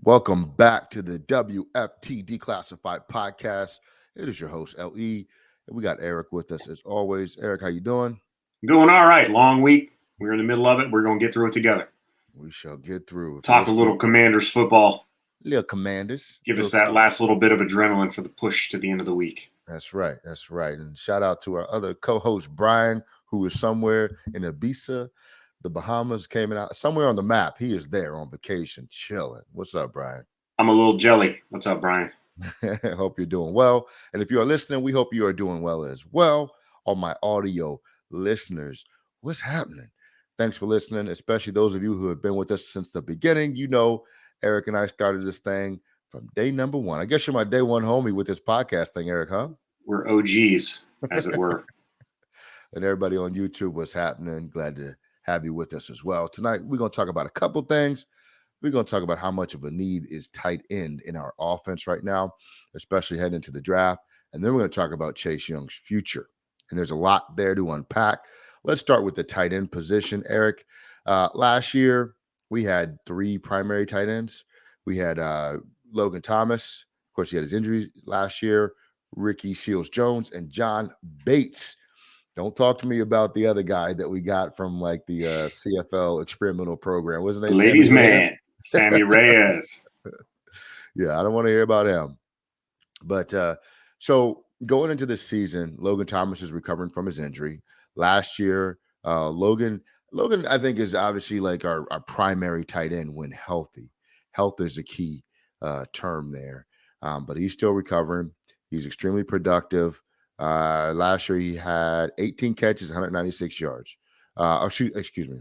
Welcome back to the WFT Declassified Podcast. It is your host, LE, and we got Eric with us as always. Eric, how you doing? Doing all right. Long week. We're in the middle of it. We're going to get through it together. We shall get through. Talk a little Commanders football. Little Commanders. Give us that last little bit of adrenaline for the push to the end of the week. That's right. That's right. And shout out to our other co-host, Brian, who is somewhere in Ibiza, the Bahamas, came out somewhere on the map. He is there on vacation, chilling. What's up, Brian? I'm a little jelly. What's up, Brian? Hope you're doing well. And if you are listening, we hope you are doing well as well. All my audio listeners, what's happening? Thanks for listening, especially those of you who have been with us since the beginning. You know, Eric and I started this thing from day number one. I guess you're my day one homie with this podcast thing, Eric, huh? We're OGs, as it were. And everybody on YouTube, what's happening? Glad to have you with us as well. Tonight, we're going to talk about a couple things. We're going to talk about how much of a need is tight end in our offense right now, especially heading into the draft. And then we're going to talk about Chase Young's future. And there's a lot there to unpack. Let's start with the tight end position, Eric. Last year, we had three primary tight ends. We had Logan Thomas. Of course, he had his injuries last year. Ricky Seals-Jones and John Bates. Don't talk to me about the other guy that we got from like the CFL experimental program. Wasn't it? Ladies' man, Sammy Reyes. Yeah, I don't want to hear about him. But so going into this season, Logan Thomas is recovering from his injury. Last year, Logan, I think, is obviously like our primary tight end when healthy. Health is a key term there. But he's still recovering. He's extremely productive. Last year, he had 18 catches, 196 yards. Excuse me.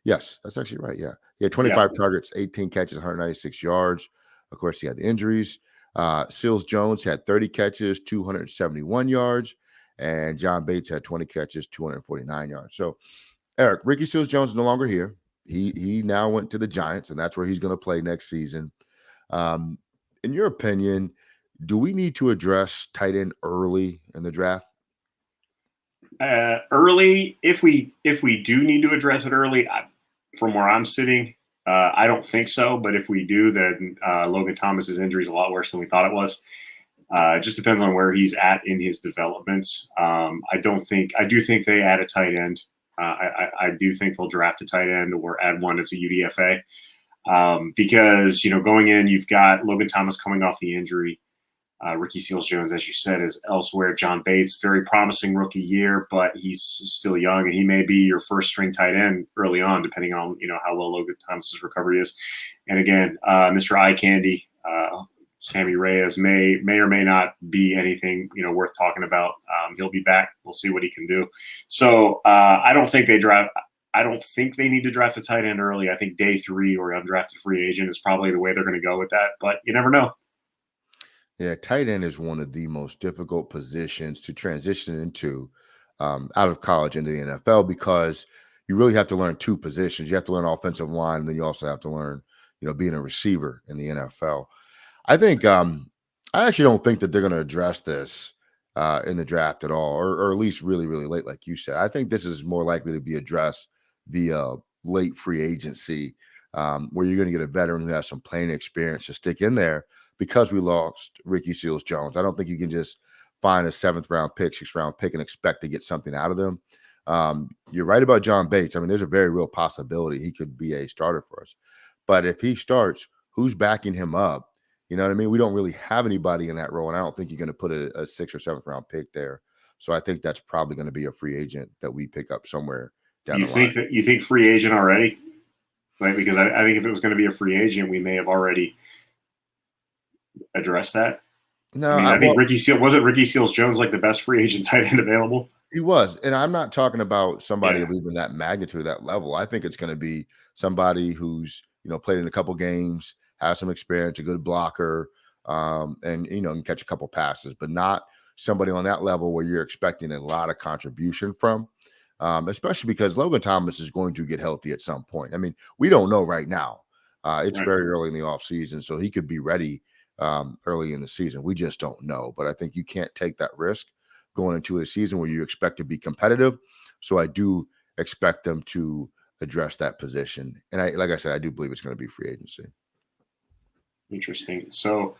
Yes, that's actually right. Yeah. He had 25 targets, 18 catches, 196 yards. Of course, he had the injuries. Seals-Jones had 30 catches, 271 yards. And John Bates had 20 catches, 249 yards. So, Eric, Ricky Seals-Jones is no longer here. He now went to the Giants, and that's where he's going to play next season. In your opinion, do we need to address tight end early in the draft? Early, if we do need to address it early, from where I'm sitting, I don't think so. But if we do, then Logan Thomas's injury is a lot worse than we thought it was. It just depends on where he's at in his developments. I do think they add a tight end. I do think they'll draft a tight end or add one as a UDFA. Because, going in, you've got Logan Thomas coming off the injury. Ricky Seals-Jones, as you said, is elsewhere. John Bates, very promising rookie year, but he's still young, and he may be your first string tight end early on, depending on how well Logan Thomas's recovery is. And again, Mr. Eye Candy, Sammy Reyes may or may not be anything worth talking about. He'll be back. We'll see what he can do. So I don't think they need to draft a tight end early. I think day 3 or undrafted free agent is probably the way they're going to go with that, but you never know. Yeah, tight end is one of the most difficult positions to transition into out of college into the NFL because you really have to learn two positions. You have to learn offensive line, and then you also have to learn, being a receiver in the NFL. I think I actually don't think that they're going to address this in the draft at all, or at least really, really late, like you said. I think this is more likely to be addressed via late free agency, where you're going to get a veteran who has some playing experience to stick in there. Because we lost Ricky Seals-Jones, I don't think you can just find a 7th round pick, 6th round pick, and expect to get something out of them. You're right about John Bates. I mean, there's a very real possibility he could be a starter for us. But if he starts, who's backing him up? You know what I mean? We don't really have anybody in that role, and I don't think you're going to put a 6th or 7th round pick there. So I think that's probably going to be a free agent that we pick up somewhere down the line. You think free agent already? Right? Because I think if it was going to be a free agent, we may have already address that? No, I think Ricky Seals-Jones like the best free agent tight end available? He was, and I'm not talking about somebody of even that magnitude, that level. I think it's going to be somebody who's played in a couple games, has some experience, a good blocker, and can catch a couple passes, but not somebody on that level where you're expecting a lot of contribution from. Especially because Logan Thomas is going to get healthy at some point. I mean, we don't know right now. It's very early in the offseason, so he could be ready early in the season. We just don't know. But I think you can't take that risk going into a season where you expect to be competitive. So I do expect them to address that position. And like I said, I do believe it's going to be free agency. Interesting. So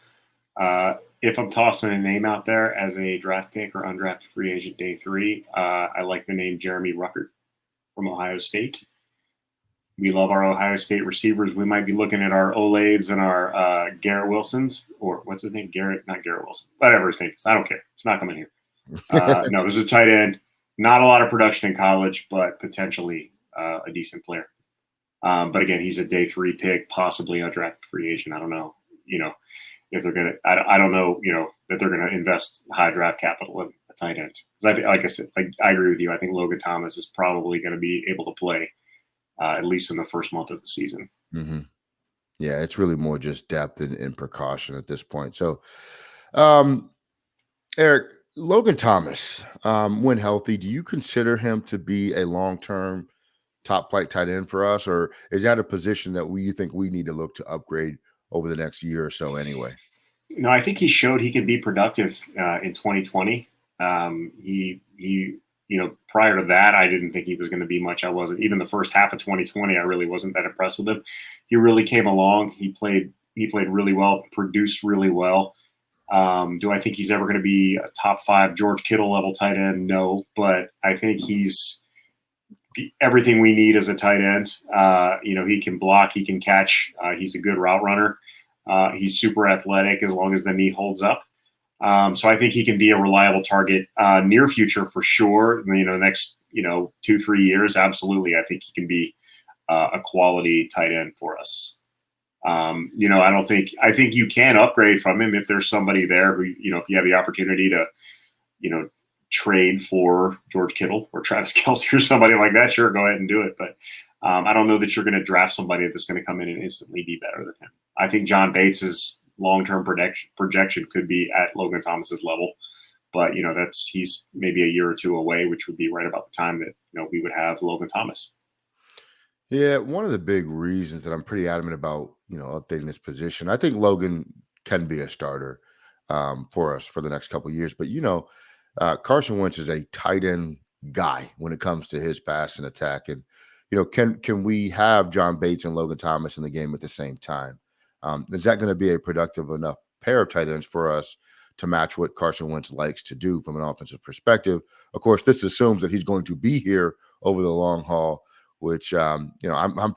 if I'm tossing a name out there as a draft pick or undrafted free agent day 3, I like the name Jeremy Ruckert from Ohio State. We love our Ohio State receivers. We might be looking at our Olaves and our Garrett Wilsons, or what's his name? Not Garrett Wilson, whatever his name is. I don't care. It's not coming here. No, there's a tight end. Not a lot of production in college, but potentially a decent player. But again, he's a day 3 pick, possibly undrafted free agent. I don't know, if they're going to, I don't know, that they're going to invest high draft capital in a tight end. Like I said, I agree with you. I think Logan Thomas is probably going to be able to play at least in the first month of the season. Mm-hmm. Yeah, it's really more just depth and precaution at this point. So, Eric, Logan Thomas, when healthy, do you consider him to be a long-term top flight tight end for us, or is that a position that you think we need to look to upgrade over the next year or so anyway? No, I think he showed he could be productive in 2020. Prior to that, I didn't think he was going to be much. I wasn't. Even the first half of 2020, I really wasn't that impressed with him. He really came along. He played really well, produced really well. Do I think he's ever going to be a top 5 George Kittle level tight end? No, but I think he's everything we need as a tight end. He can block, he can catch. He's a good route runner. He's super athletic as long as the knee holds up. So I think he can be a reliable target near future for sure. Next 2-3 years, absolutely. I think he can be a quality tight end for us. I think you can upgrade from him if there's somebody there who, if you have the opportunity to, trade for George Kittle or Travis Kelce or somebody like that, sure, go ahead and do it. But I don't know that you're going to draft somebody that's going to come in and instantly be better than him. I think John Bates's long-term projection could be at Logan Thomas's level, but he's maybe a year or 2 away, which would be right about the time that we would have Logan Thomas. Yeah, one of the big reasons that I'm pretty adamant about updating this position, I think Logan can be a starter for us for the next couple of years, but Carson Wentz is a tight end guy when it comes to his pass and attack, and can we have John Bates and Logan Thomas in the game at the same time? Is that going to be a productive enough pair of tight ends for us to match what Carson Wentz likes to do from an offensive perspective? Of course, this assumes that he's going to be here over the long haul, which I'm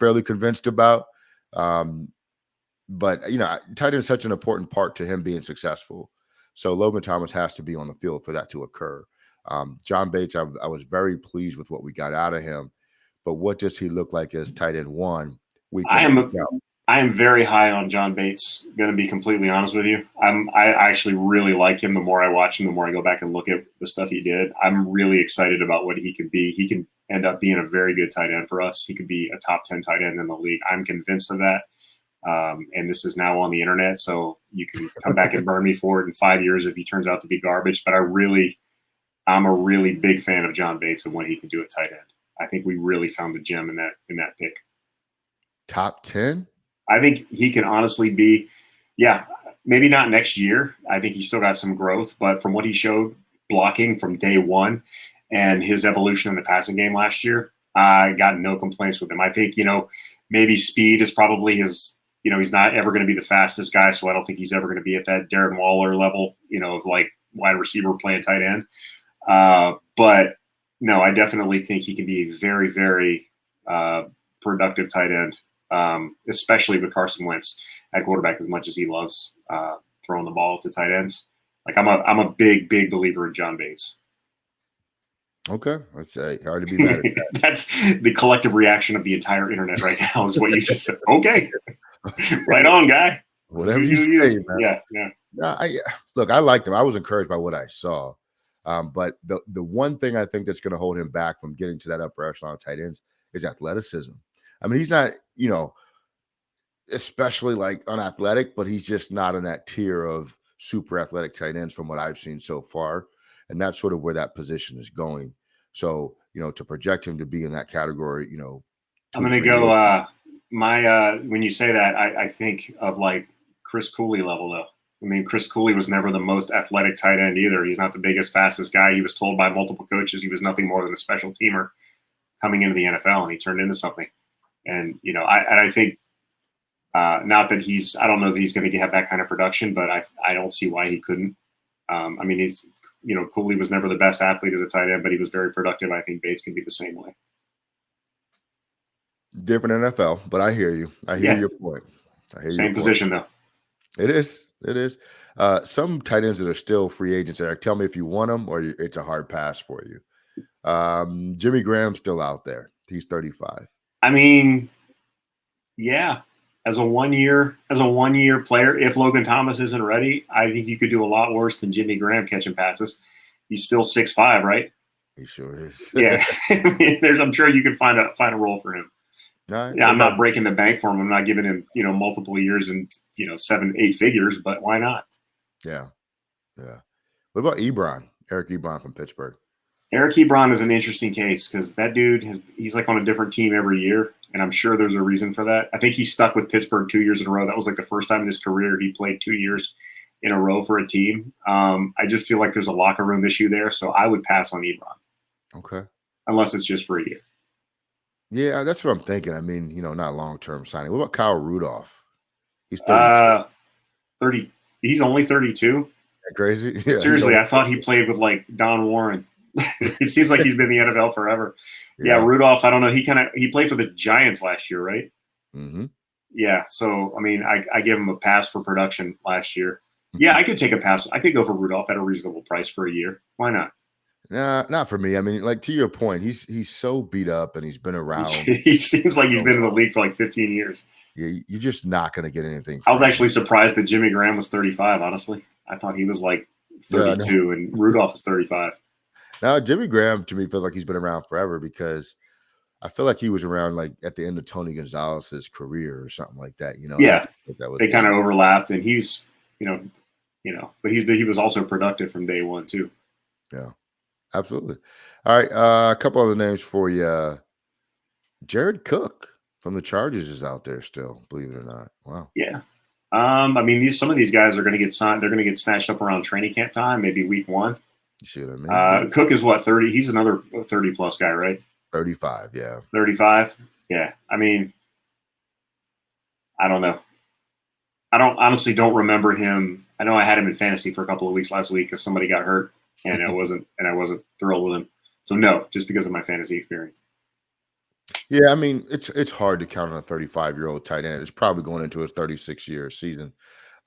fairly convinced about. But tight end is such an important part to him being successful. So Logan Thomas has to be on the field for that to occur. John Bates, I was very pleased with what we got out of him, but what does he look like as tight end 1? I am very high on John Bates. Going to be completely honest with you. I actually really like him. The more I watch him, the more I go back and look at the stuff he did. I'm really excited about what he can be. He can end up being a very good tight end for us. He could be a top 10 tight end in the league. I'm convinced of that. And this is now on the internet, so you can come back and burn me for it in 5 years if he turns out to be garbage. But I'm a really big fan of John Bates and what he can do at tight end. I think we really found the gem in that pick. Top 10? I think he can honestly be, maybe not next year. I think he's still got some growth, but from what he showed blocking from day 1 and his evolution in the passing game last year, I got no complaints with him. I think, maybe speed is probably his. He's not ever going to be the fastest guy, so I don't think he's ever going to be at that Darren Waller level, of like wide receiver playing tight end. But no, I definitely think he can be a very, very productive tight end, especially with Carson Wentz at quarterback. As much as he loves throwing the ball to tight ends, like I'm a big, big believer in John Bates. Okay, that's hard to be mad at that. That's the collective reaction of the entire internet right now. Is what you just said. Okay. Right on, guy. Whatever you say, man. Yeah. Look, I liked him. I was encouraged by what I saw. But the one thing I think that's going to hold him back from getting to that upper echelon of tight ends is athleticism. I mean, he's not, especially like unathletic, but he's just not in that tier of super athletic tight ends from what I've seen so far. And that's sort of where that position is going. So, to project him to be in that category, I'm going to go when you say that, I think of like Chris Cooley level though. I mean, Chris Cooley was never the most athletic tight end either. He's not the biggest, fastest guy. He was told by multiple coaches he was nothing more than a special teamer coming into the NFL, and he turned into something. And I think Not that I don't know that he's going to have that kind of production, but I don't see why he couldn't. I mean, Cooley was never the best athlete as a tight end, but he was very productive. I think Bates can be the same way. Different NFL, but I hear you. I hear your point. Same position though. It is. It is. Some tight ends that are still free agents, Eric, tell me if you want them or it's a hard pass for you. Jimmy Graham's still out there. He's 35. I mean, yeah. As a one year player, if Logan Thomas isn't ready, I think you could do a lot worse than Jimmy Graham catching passes. He's still 6'5", right? He sure is. Yeah. I'm sure you could find a role for him. Right. Yeah, I'm not breaking the bank for him. I'm not giving him, multiple years and 7-8 figures, but why not? Yeah. Yeah. What about Ebron? Eric Ebron from Pittsburgh. Eric Ebron is an interesting case because that dude he's like on a different team every year, and I'm sure there's a reason for that. I think he stuck with Pittsburgh 2 years in a row. That was like the first time in his career he played 2 years in a row for a team. I just feel like there's a locker room issue there, so I would pass on Ebron. Okay. Unless it's just for a year. Yeah, that's what I'm thinking. I mean, not long-term signing. What about Kyle Rudolph? He's 32. 30. He's only 32. Crazy. Yeah, seriously, I thought he played with like Don Warren. It seems like he's been in the NFL forever. Yeah, Rudolph. I don't know. He played for the Giants last year, right? Mm-hmm. Yeah. So I mean, I give him a pass for production last year. Yeah, I could take a pass. I could go for Rudolph at a reasonable price for a year. Why not? Nah, not for me. I mean, like to your point, he's so beat up and he's been around. He seems like he's been in the league for like 15 years. Yeah, you're just not going to get anything. I was actually surprised that Jimmy Graham was 35. Honestly, I thought he was like 32, and Rudolph is 35. Now, Jimmy Graham to me feels like he's been around forever because I feel like he was around like at the end of Tony Gonzalez's career or something like that. Yeah, they kind of overlapped, and he's, but he was also productive from day one too. Yeah. Absolutely. All right. A couple other names for you. Jared Cook from the Chargers is out there still, believe it or not. Wow. Yeah. I mean, some of these guys are going to get signed. They're going to get snatched up around training camp time, maybe week 1. You see what I mean? Cook is what, 30? He's another 30-plus guy, right? 35, yeah. 35? Yeah. I mean, I don't know. I honestly don't remember him. I know I had him in fantasy for a couple of weeks last week because somebody got hurt. And I wasn't thrilled with him. So no, just because of my fantasy experience. Yeah, I mean, it's hard to count on a 35-year-old tight end. It's probably going into his 36-year season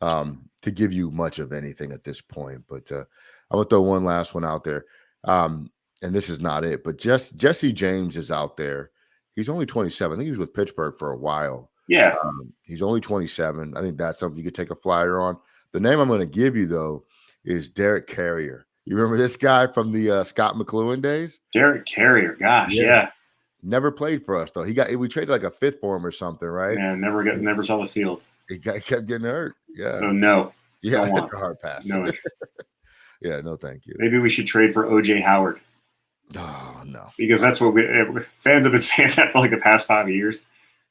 to give you much of anything at this point. But I'm gonna throw one last one out there. And this is not it, but Jesse James is out there. He's only 27. I think he was with Pittsburgh for a while. Yeah. He's only 27. I think that's something you could take a flyer on. The name I'm going to give you though is Derek Carrier. You remember this guy from the Scott McLuhan days? Derek Carrier, gosh, yeah. Never played for us though. We traded like a 5th for him or something, right? Yeah, never saw the field. He kept getting hurt. Yeah. So no. Yeah, that's a hard pass. No. Yeah, no, thank you. Maybe we should trade for OJ Howard. Oh no. Because that's what fans have been saying that for like the past 5 years.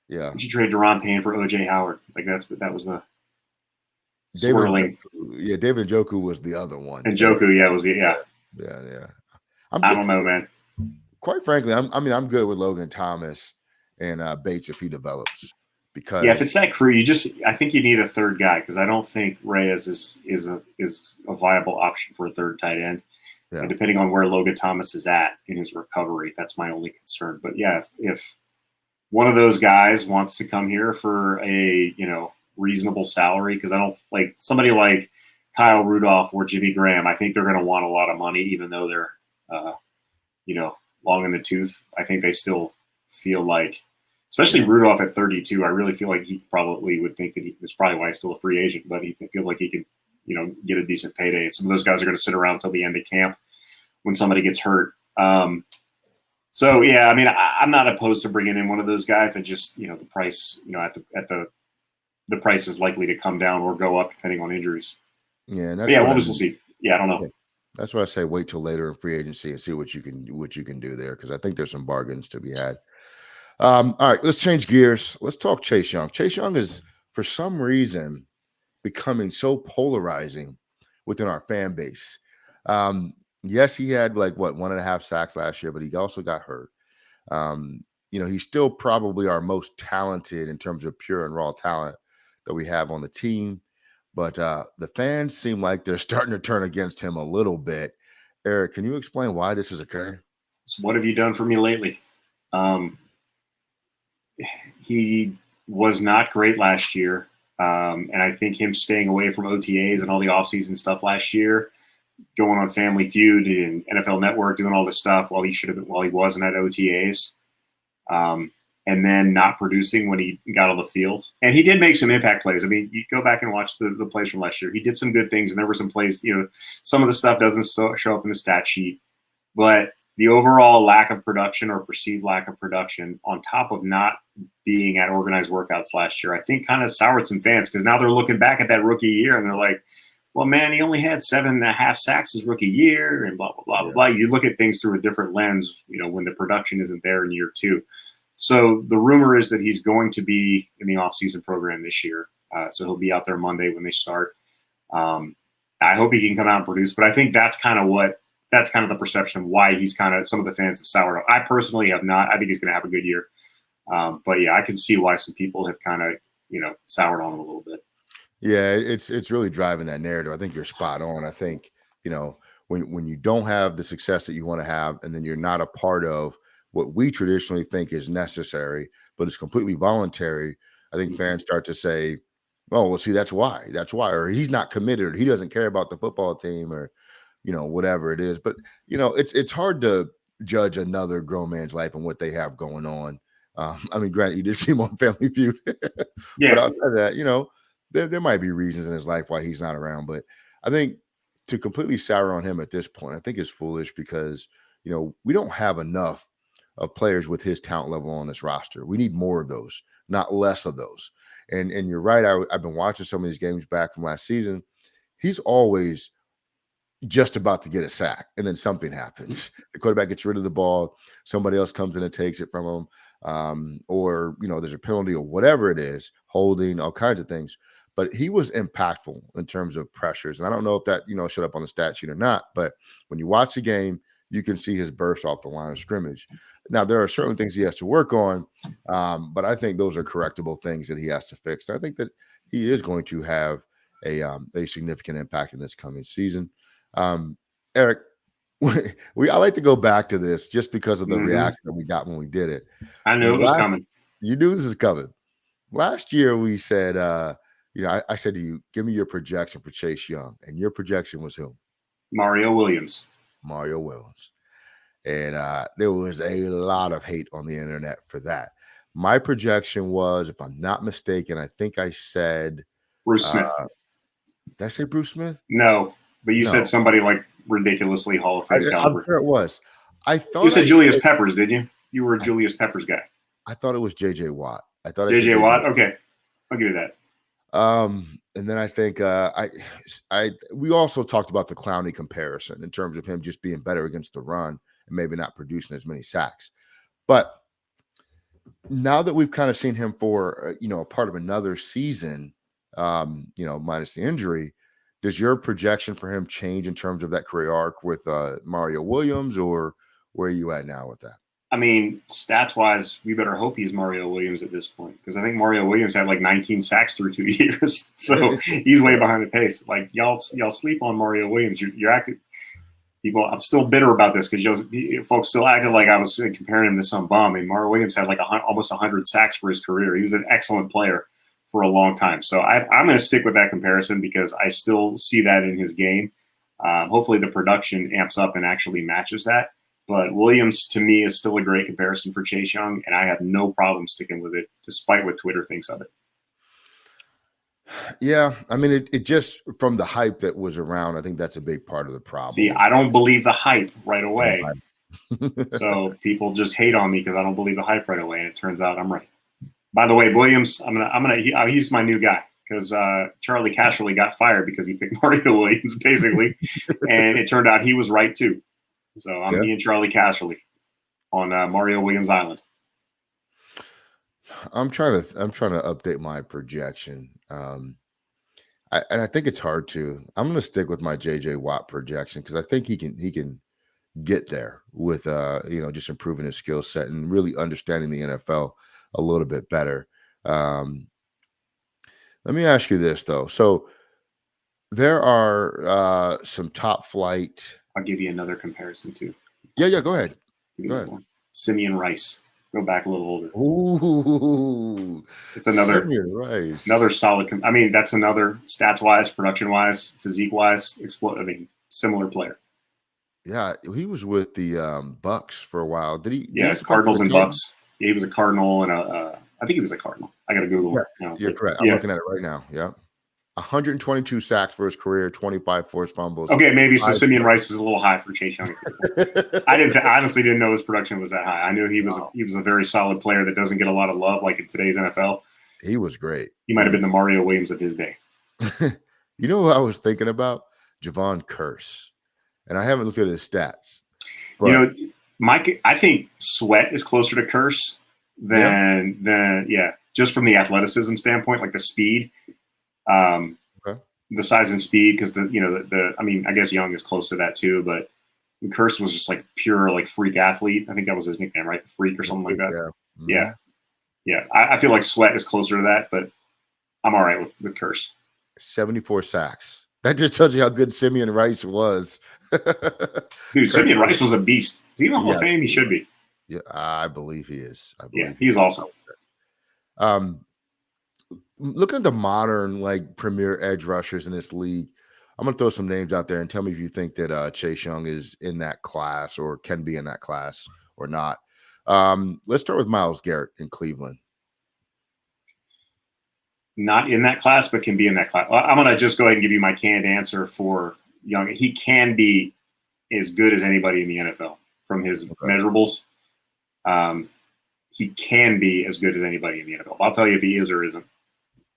Yeah. We should trade Deron Payne for OJ Howard. Like that was the swirling. David Njoku was the other one. And Njoku, was the Yeah. I don't know, man. Quite frankly, I'm good with Logan Thomas and Bates if he develops. Because if it's that crew, I think you need a third guy because I don't think Reyes is a viable option for a third tight end. Yeah. And depending on where Logan Thomas is at in his recovery, that's my only concern. But yeah, if one of those guys wants to come here for a reasonable salary, because I don't like somebody like Kyle Rudolph or Jimmy Graham, I think they're going to want a lot of money, even though they're long in the tooth. I think they still feel like, especially Rudolph at 32, I really feel like he probably would think that it's probably why he's still a free agent, but he feels like he can, get a decent payday. And some of those guys are going to sit around till the end of camp when somebody gets hurt. So yeah, I mean, I'm not opposed to bringing in one of those guys. I just, the price, the price is likely to come down or go up depending on injuries. Yeah, we'll see. Yeah, I don't know. Yeah. That's why I say wait till later in free agency and see what you can do there, because I think there's some bargains to be had. All right, let's change gears. Let's talk Chase Young. Chase Young is, for some reason, becoming so polarizing within our fan base. Yes, he had 1.5 sacks last year, but he also got hurt. He's still probably our most talented in terms of pure and raw talent that we have on the team. But the fans seem like they're starting to turn against him a little bit. Eric, can you explain why this is occurring? So what have you done for me lately? Um, he was not great last year. And I think him staying away from OTAs and all the offseason stuff last year, going on Family Feud and NFL Network, doing all this stuff while he wasn't at OTAs, and then not producing when he got on the field. And he did make some impact plays. I mean, you go back and watch the plays from last year. He did some good things, and there were some plays. Some of the stuff doesn't show up in the stat sheet, but the overall lack of production or perceived lack of production, on top of not being at organized workouts last year, I think kind of soured some fans, because now they're looking back at that rookie year and they're like, well, man, he only had 7.5 sacks his rookie year and blah, blah, blah, blah, blah. You look at things through a different lens, when the production isn't there in year two. So the rumor is that he's going to be in the offseason program this year. So he'll be out there Monday when they start. I hope he can come out and produce, but I think that's kind of the perception of why he's some of the fans have soured. I personally have not. I think he's going to have a good year. But yeah, I can see why some people have kind of, soured on him a little bit. Yeah, it's really driving that narrative. I think you're spot on. I think, when you don't have the success that you want to have, and then you're not a part of what we traditionally think is necessary, but it's completely voluntary, I think fans start to say, oh, well, see, that's why, or he's not committed, or he doesn't care about the football team, or, whatever it is. But, it's hard to judge another grown man's life and what they have going on. I mean, granted, you did see him on Family Feud, Yeah. but outside of that, there might be reasons in his life why he's not around. But I think to completely sour on him at this point, I think is foolish, because, we don't have enough of players with his talent level on this roster. We need more of those, not less of those. And you're right. I've been watching some of these games back from last season. He's always just about to get a sack, and then something happens. The quarterback gets rid of the ball, somebody else comes in and takes it from him, or there's a penalty or whatever it is, holding, all kinds of things. But he was impactful in terms of pressures, and I don't know if that showed up on the stat sheet or not. But when you watch the game, you can see his burst off the line of scrimmage. Now, there are certain things he has to work on, but I think those are correctable things that he has to fix. I think that he is going to have a significant impact in this coming season. Eric, I like to go back to this just because of the reaction that we got when we did it. I knew it was coming. You knew this is coming. Last year, we said, I said to you, give me your projection for Chase Young, and your projection was who? Mario Williams. And there was a lot of hate on the internet for that. My projection was, if I'm not mistaken, I think I said Bruce Smith. Did I say Bruce Smith? No, but you said somebody like ridiculously Hall of Fame caliber. I'm sure it was. I thought you said Julius Peppers, didn't you? You were a Julius Peppers guy. I thought it was J.J. Watt. J.J. Watt. Okay, I'll give you that. And then I think we also talked about the Clowney comparison in terms of him just being better against the run and maybe not producing as many sacks. But now that we've kind of seen him for a part of another season, minus the injury, does your projection for him change in terms of that career arc with Mario Williams, or where are you at now with that? I mean, stats-wise, we better hope he's Mario Williams at this point, because I think Mario Williams had like 19 sacks through 2 years, so he's way behind the pace. Like y'all sleep on Mario Williams. You're acting people. I'm still bitter about this because folks still acted like I was comparing him to some bum. And Mario Williams had like almost 100 sacks for his career. He was an excellent player for a long time. So I'm going to stick with that comparison because I still see that in his game. Hopefully the production amps up and actually matches that. But Williams, to me, is still a great comparison for Chase Young, and I have no problem sticking with it, despite what Twitter thinks of it. Yeah, I mean, it just, from the hype that was around, I think that's a big part of the problem. See, I don't believe the hype right away. So people just hate on me because I don't believe the hype right away, and it turns out I'm right. By the way, Williams, he's my new guy because Charlie Casserly got fired because he picked Mario Williams, basically, and it turned out he was right too. So I'm being Charlie Casserly on Mario Williams Island. I'm trying to update my projection. I think it's hard to. I'm going to stick with my JJ Watt projection because I think he can get there with just improving his skill set and really understanding the NFL a little bit better. Let me ask you this though. So there are some top flight. I'll give you another comparison too. Yeah, yeah. Go ahead. Give you Go another ahead. one. Simeon Rice. Go back a little older. Ooh, It's Simeon Rice. another solid. I mean, that's another stats wise, production wise, physique wise, I mean, similar player. Yeah, he was with the Bucks for a while. Did he Yeah, also play for Cardinals the and Titans? Bucks. Yeah, he was a Cardinal and I think he was a Cardinal. I got to Google Yes, it now, you're but correct. I'm yeah. looking at it right now. Yeah. 122 sacks for his career, 25 forced fumbles. Okay, maybe so. Five- Simeon Rice is a little high for Chase Young. Honestly didn't know his production was that high. I knew he was a very solid player that doesn't get a lot of love like in today's NFL. He was great. He might have been the Mario Williams of his day. You know who I was thinking about? Javon Curse. And I haven't looked at his stats. But You know, Mike, I think Sweat is closer to Curse than just from the athleticism standpoint, like the speed, okay. the size and speed. Because I mean, I guess Young is close to that too, but Curse was just like pure like freak athlete. I think that was his nickname, right? The Freak or something like that. Yeah. Mm-hmm. Yeah. I feel like Sweat is closer to that, but I'm all right with Curse. 74 sacks. That just tells you how good Simeon Rice was. Dude, Simeon Rice was a beast. Is he in the Hall of Yeah, Fame? He should be. Yeah, I believe he is. Yeah, he's awesome. Looking at the modern like premier edge rushers in this league, I'm gonna throw some names out there and tell me if you think that Chase Young is in that class or can be in that class or not. Let's start with Myles Garrett in Cleveland. Not in that class, but can be in that class. I'm gonna just go ahead and give you my canned answer for Young. He can be as good as anybody in the NFL from his measurables. He can be as good as anybody in the NFL. I'll tell you if he is or isn't.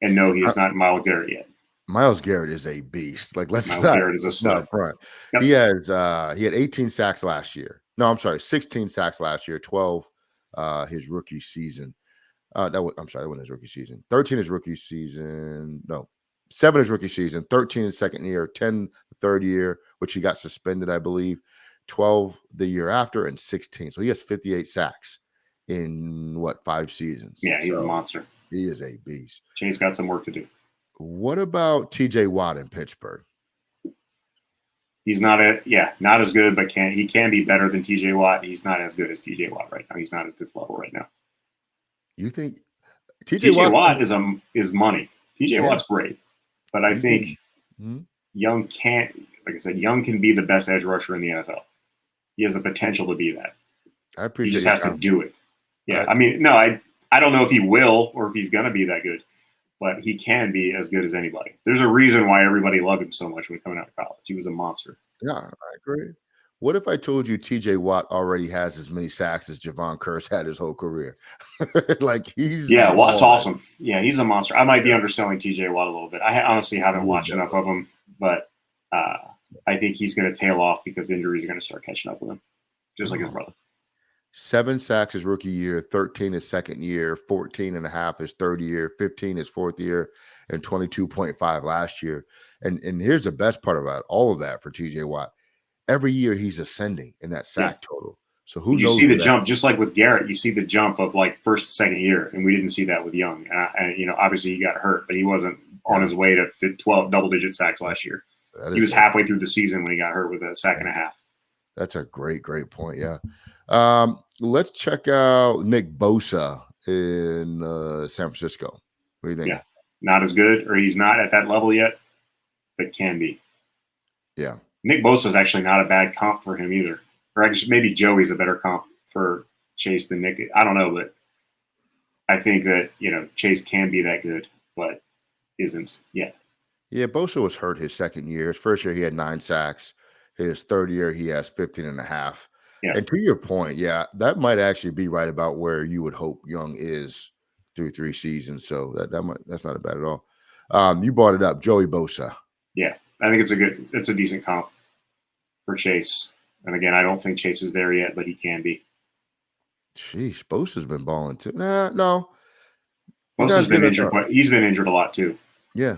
And no, he is not Myles Garrett yet. Myles Garrett is a beast. Like Myles Garrett is a stud. Front. Yep. He had 18 sacks last year. No, I'm sorry, 16 sacks last year, 12 his rookie season. That wasn't his rookie season. 13 his rookie season. No, 7 his rookie season. 13 his second year. 10 the third year, which he got suspended, I believe. 12 the year after, and 16. So he has 58 sacks in 5 seasons. Yeah, he's a monster. He is a beast. Chase got some work to do. What about TJ Watt in Pittsburgh? He's not as good, but he can be better than TJ Watt. He's not as good as TJ Watt right now. He's not at this level right now. You think TJ Watt is money? TJ Watt's great, but I think Young can't. Like I said, Young can be the best edge rusher in the NFL. He has the potential to be that. I appreciate. He just has to do it. Yeah, I don't know if he will or if he's going to be that good, but he can be as good as anybody. There's a reason why everybody loved him so much when coming out of college. He was a monster. Yeah, I agree. What if I told you TJ Watt already has as many sacks as Javon Curse had his whole career? Like Watt's awesome. Yeah, he's a monster. I might be underselling TJ Watt a little bit. I honestly haven't watched enough of him, but I think he's going to tail off because injuries are going to start catching up with him, just like his brother. 7 sacks his rookie year, 13 his second year, 14.5 his third year, 15 his fourth year, and 22.5 last year. And here's the best part about all of that for TJ Watt. Every year he's ascending in that sack total. So who knows? You see the jump, just like with Garrett, you see the jump of like first to second year, and we didn't see that with Young. And obviously he got hurt, but he wasn't on his way to 12 double-digit sacks last year. He was halfway through the season when he got hurt with a sack and a half. That's a great point. Yeah. Let's check out Nick Bosa in San Francisco. What do you think? Yeah, not as good, or he's not at that level yet, but can be. Yeah. Nick Bosa is actually not a bad comp for him either. Or actually, maybe Joey's a better comp for Chase than Nick. I don't know, but I think that, Chase can be that good, but isn't yet. Yeah, Bosa was hurt his second year. His first year, he had 9 sacks. His third year, he has 15.5. Yeah. And to your point, yeah, that might actually be right about where you would hope Young is through 3 seasons. So that's not bad at all. You brought it up, Joey Bosa. Yeah, I think it's a decent comp for Chase. And again, I don't think Chase is there yet, but he can be. Sheesh, Bosa's been balling too. No. Bosa's been injured, but he's been injured a lot too. Yeah.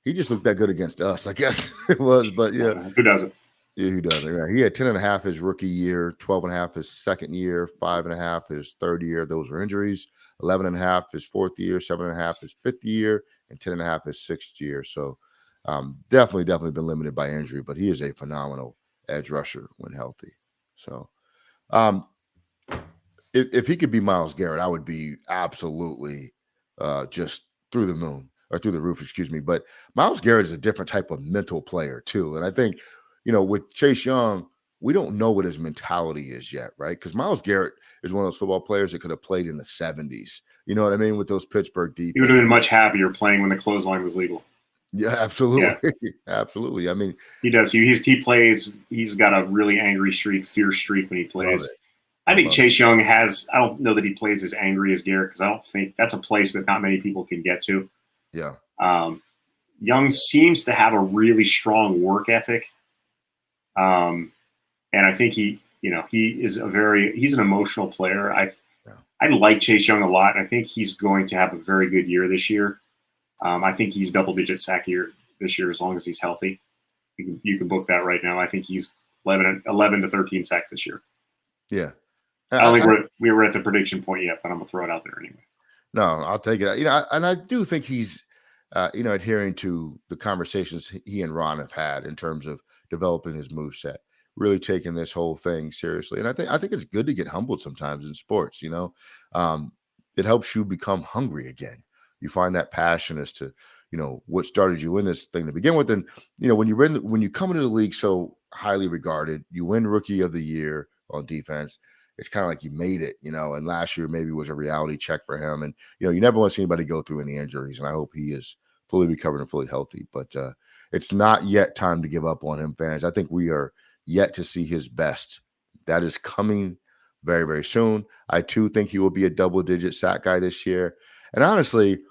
He just looked that good against us, I guess it was. But yeah. Who doesn't? Yeah, who doesn't? Yeah. He had 10.5 his rookie year, 12.5 his second year, 5.5 his third year. Those were injuries. 11.5 his fourth year, 7.5 his fifth year, and 10.5 his 6th year. So definitely been limited by injury, but he is a phenomenal edge rusher when healthy. So um, if he could be Myles Garrett, I would be absolutely just through the moon or through the roof, excuse me. But Myles Garrett is a different type of mental player too, and I think with Chase Young, we don't know what his mentality is yet, right? Because Myles Garrett is one of those football players that could have played in the '70s. You know what I mean? With those Pittsburgh He would have defenses. been much happier playing when the clothesline was legal. Yeah, Yeah, absolutely, absolutely. I mean, he does. He plays. He's got a really angry streak, fierce streak when he love plays. it. I I think love it. Chase Young has. I don't know that he plays as angry as Garrett because I don't think that's a place that not many people can get to. Yeah, Young seems to have a really strong work ethic, and I think he's an emotional player. yeah. I like Chase Young a lot. And I think he's going to have a very good year this year. I think he's double-digit sack year this year as long as he's healthy. You can book that right now. I think he's 11 to 13 sacks this year. Yeah. I don't think we're at the prediction point yet, but I'm gonna throw it out there anyway. No, I'll take it. And I do think he's, adhering to the conversations he and Ron have had in terms of developing his move set, really taking this whole thing seriously. And I think it's good to get humbled sometimes in sports. It helps you become hungry again. You find that passion as to, what started you in this thing to begin with. And when you come into the league so highly regarded, you win Rookie of the Year on defense. It's kind of like you made it, and last year maybe was a reality check for him. And, you never want to see anybody go through any injuries. And I hope he is fully recovered and fully healthy. But it's not yet time to give up on him, fans. I think we are yet to see his best. That is coming very, very soon. I, too, think he will be a double-digit sack guy this year. And honestly,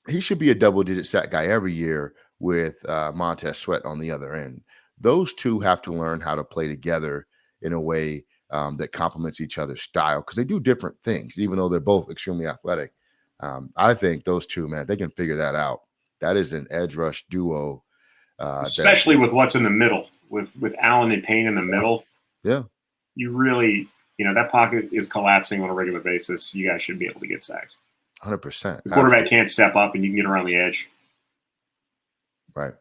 he should be a double-digit sack guy every year with Montez Sweat on the other end. Those two have to learn how to play together in a way that complements each other's style because they do different things, even though they're both extremely athletic. I think those two, man, they can figure that out. That is an edge rush duo. Especially with what's in the middle, with Allen and Payne in the middle. Yeah. You really, that pocket is collapsing on a regular basis. You guys should be able to get sacks. 100%. The quarterback can't step up, and you can get around the edge. Right.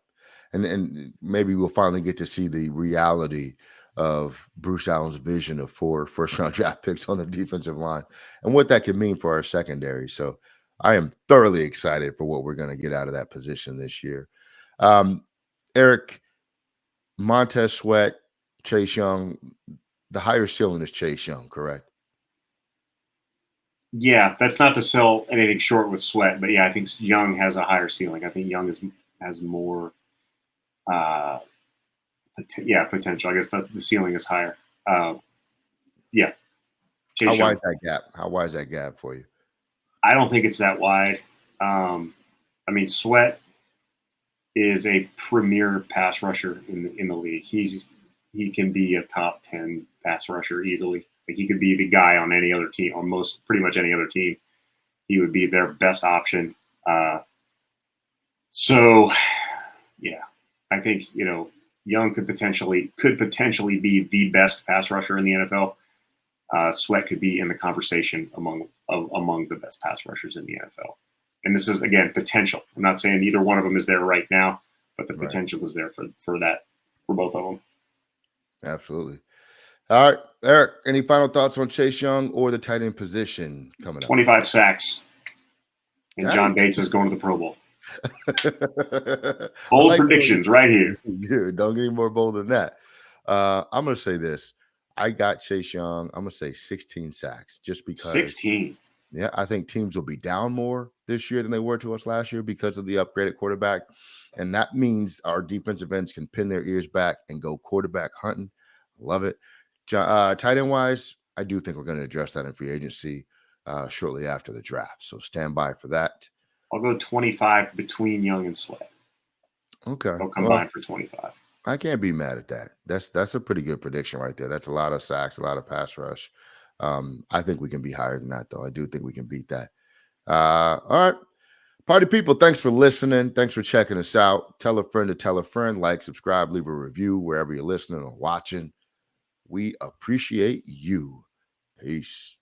And maybe we'll finally get to see the reality of Bruce Allen's vision of 4 first-round draft picks on the defensive line and what that could mean for our secondary. So I am thoroughly excited for what we're going to get out of that position this year. Eric, Montez Sweat, Chase Young, the higher ceiling is Chase Young, correct? Yeah, that's not to sell anything short with Sweat, but yeah, I think Young has a higher ceiling. I think Young has more potential. I guess that's the ceiling is higher. Yeah. How wide is that gap? How wide is that gap for you? I don't think it's that wide. Sweat is a premier pass rusher in the league. He can be a top 10 pass rusher easily. Like he could be the guy on any other team, or pretty much any other team. He would be their best option. So, yeah, I think Young could potentially be the best pass rusher in the NFL. Sweat could be in the conversation among the best pass rushers in the NFL. And this is, again, potential. I'm not saying either one of them is there right now, but the potential is there for both of them. Absolutely. All right, Eric, any final thoughts on Chase Young or the tight end position coming up? 25 sacks. And John Bates is going to the Pro Bowl. Bold predictions right here. Good. Don't get any more bold than that. I'm going to say this. I got Chase Young. I'm going to say 16 sacks just because. 16. Yeah, I think teams will be down more this year than they were to us last year because of the upgraded quarterback. And that means our defensive ends can pin their ears back and go quarterback hunting. Love it. Tight end wise, I do think we're going to address that in free agency shortly after the draft. So stand by for that. I'll go 25 between Young and Sweat. Okay. They'll combine for 25. I can't be mad at that. That's a pretty good prediction right there. That's a lot of sacks, a lot of pass rush. I think we can be higher than that, though. I do think we can beat that. All right. Party people, thanks for listening. Thanks for checking us out. Tell a friend to tell a friend. Like, subscribe, leave a review wherever you're listening or watching. We appreciate you. Peace.